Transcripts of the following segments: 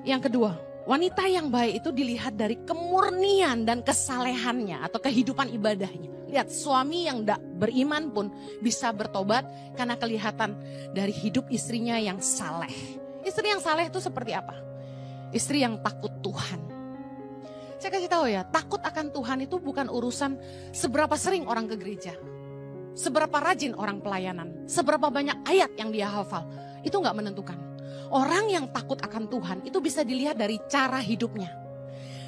Yang kedua, wanita yang baik itu dilihat dari kemurnian dan kesalehannya atau kehidupan ibadahnya. Lihat, suami yang tidak beriman pun bisa bertobat karena kelihatan dari hidup istrinya yang saleh. Istri yang saleh itu seperti apa? Istri yang takut Tuhan. Saya kasih tahu ya, takut akan Tuhan itu bukan urusan seberapa sering orang ke gereja, seberapa rajin orang pelayanan, seberapa banyak ayat yang dia hafal. Itu gak menentukan. Orang yang takut akan Tuhan itu bisa dilihat dari cara hidupnya,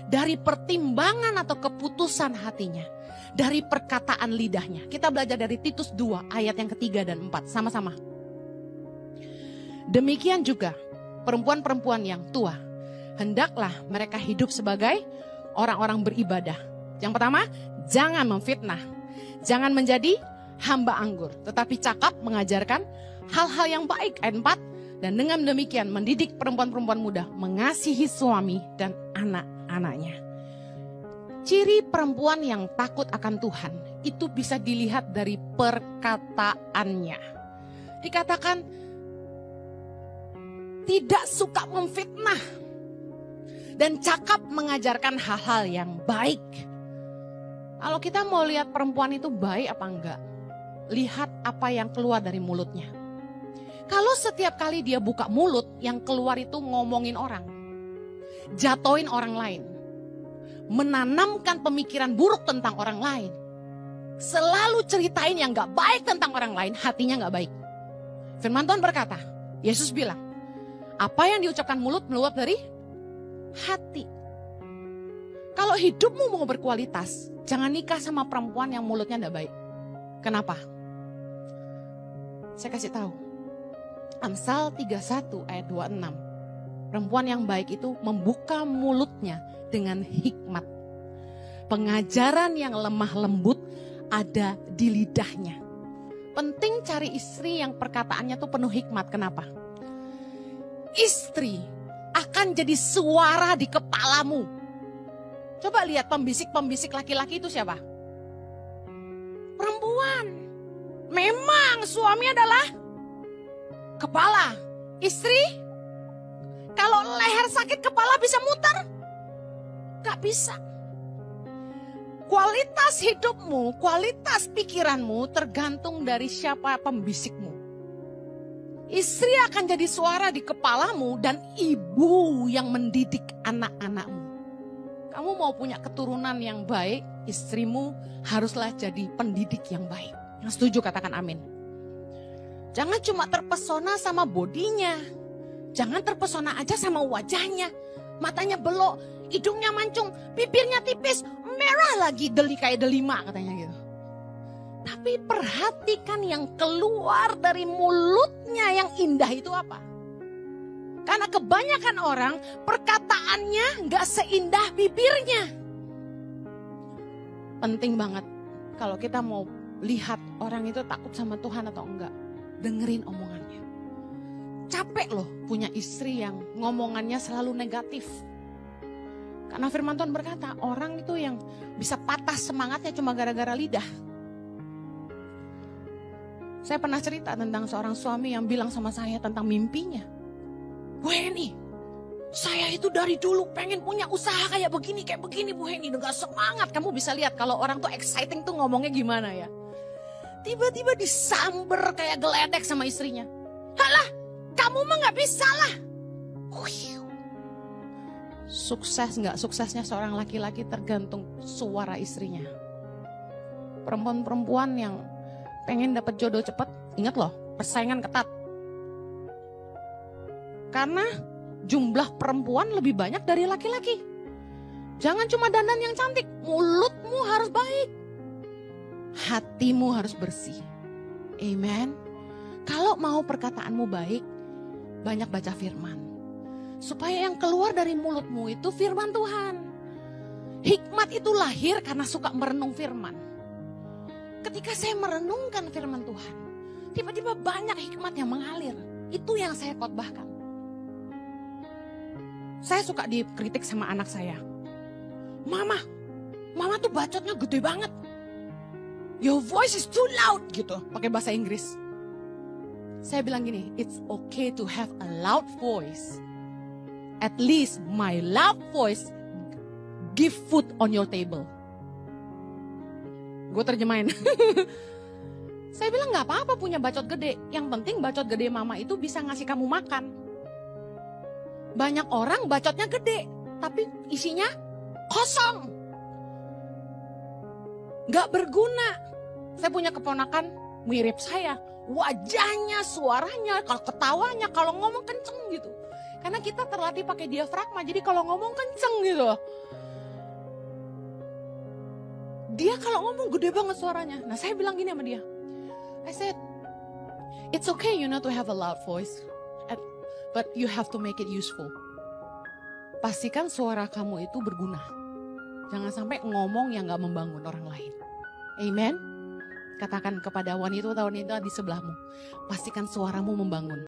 dari pertimbangan atau keputusan hatinya, dari perkataan lidahnya. Kita belajar dari Titus 2 ayat yang ketiga dan 4 sama-sama. Demikian juga perempuan-perempuan yang tua, hendaklah mereka hidup sebagai orang-orang beribadah. Yang pertama, jangan memfitnah, jangan menjadi hamba anggur, tetapi cakap mengajarkan hal-hal yang baik. Ayat 4. Dan dengan demikian mendidik perempuan-perempuan muda mengasihi suami dan anak-anaknya. Ciri perempuan yang takut akan Tuhan itu bisa dilihat dari perkataannya. Dikatakan tidak suka memfitnah dan cakap mengajarkan hal-hal yang baik. Kalau kita mau lihat perempuan itu baik apa enggak, lihat apa yang keluar dari mulutnya. Kalau setiap kali dia buka mulut, yang keluar itu ngomongin orang, jatoin orang lain, menanamkan pemikiran buruk tentang orang lain, selalu ceritain yang gak baik tentang orang lain, hatinya gak baik. Firman Tuhan berkata, Yesus bilang, apa yang diucapkan mulut meluap dari hati. Kalau hidupmu mau berkualitas, jangan nikah sama perempuan yang mulutnya gak baik. Kenapa? Saya kasih tahu. Amsal 31 ayat 26. Perempuan yang baik itu membuka mulutnya dengan hikmat. Pengajaran yang lemah lembut ada di lidahnya. Penting cari istri yang perkataannya tuh penuh hikmat. Kenapa? Istri akan jadi suara di kepalamu. Coba lihat pembisik-pembisik laki-laki itu siapa? Perempuan. Memang suami adalah kepala. Istri, kalau leher sakit kepala bisa muter? Gak bisa. Kualitas hidupmu, kualitas pikiranmu tergantung dari siapa pembisikmu. Istri akan jadi suara di kepalamu dan ibu yang mendidik anak-anakmu. Kamu mau punya keturunan yang baik, istrimu haruslah jadi pendidik yang baik. Yang setuju katakan amin. Jangan cuma terpesona sama bodinya. Jangan terpesona aja sama wajahnya. Matanya belok, hidungnya mancung, bibirnya tipis, merah lagi kayak delima katanya gitu. Tapi perhatikan yang keluar dari mulutnya yang indah itu apa? Karena kebanyakan orang perkataannya gak seindah bibirnya. Penting banget kalau kita mau lihat orang itu takut sama Tuhan atau enggak. Dengerin omongannya. Capek loh punya istri yang ngomongannya selalu negatif. Karena firman Tuhan berkata, orang itu yang bisa patah semangatnya cuma gara-gara lidah. Saya pernah cerita tentang seorang suami yang bilang sama saya tentang mimpinya. Bu Heni, saya itu dari dulu pengen punya usaha kayak begini Bu Heni. Gak semangat. Kamu bisa lihat kalau orang tuh exciting tuh ngomongnya gimana ya. Tiba-tiba disamber kayak geledek sama istrinya. Halah, kamu mah gak bisa lah. Sukses gak suksesnya seorang laki-laki tergantung suara istrinya. Perempuan-perempuan yang pengen dapat jodoh cepat, ingat loh, persaingan ketat. Karena jumlah perempuan lebih banyak dari laki-laki. Jangan cuma dandan yang cantik, mulutmu harus baik. Hatimu harus bersih. Amen. Kalau mau perkataanmu baik, banyak baca firman. Supaya yang keluar dari mulutmu itu firman Tuhan. Hikmat itu lahir karena suka merenung firman. Ketika saya merenungkan firman Tuhan, tiba-tiba banyak hikmat yang mengalir. Itu yang saya khotbahkan. Saya suka dikritik sama anak saya. Mama tuh bacotnya gede banget. Your voice is too loud gitu, pakai bahasa Inggris. Saya bilang gini, it's okay to have a loud voice. At least my loud voice give food on your table. Gue terjemahin. Saya bilang gak apa-apa punya bacot gede. Yang penting bacot gede mama itu bisa ngasih kamu makan. Banyak orang bacotnya gede, tapi isinya kosong. Gak berguna. Saya punya keponakan mirip saya. Wajahnya, suaranya, kalau ketawanya, kalau ngomong kenceng gitu. Karena kita terlatih pakai diafragma, jadi kalau ngomong kenceng gitu. Dia kalau ngomong gede banget suaranya. Nah saya bilang gini sama dia. I said, it's okay you know to have a loud voice. But you have to make it useful. Pastikan suara kamu itu berguna. Jangan sampai ngomong yang gak membangun orang lain. Amen. Katakan kepada wanita di sebelahmu. Pastikan suaramu membangun.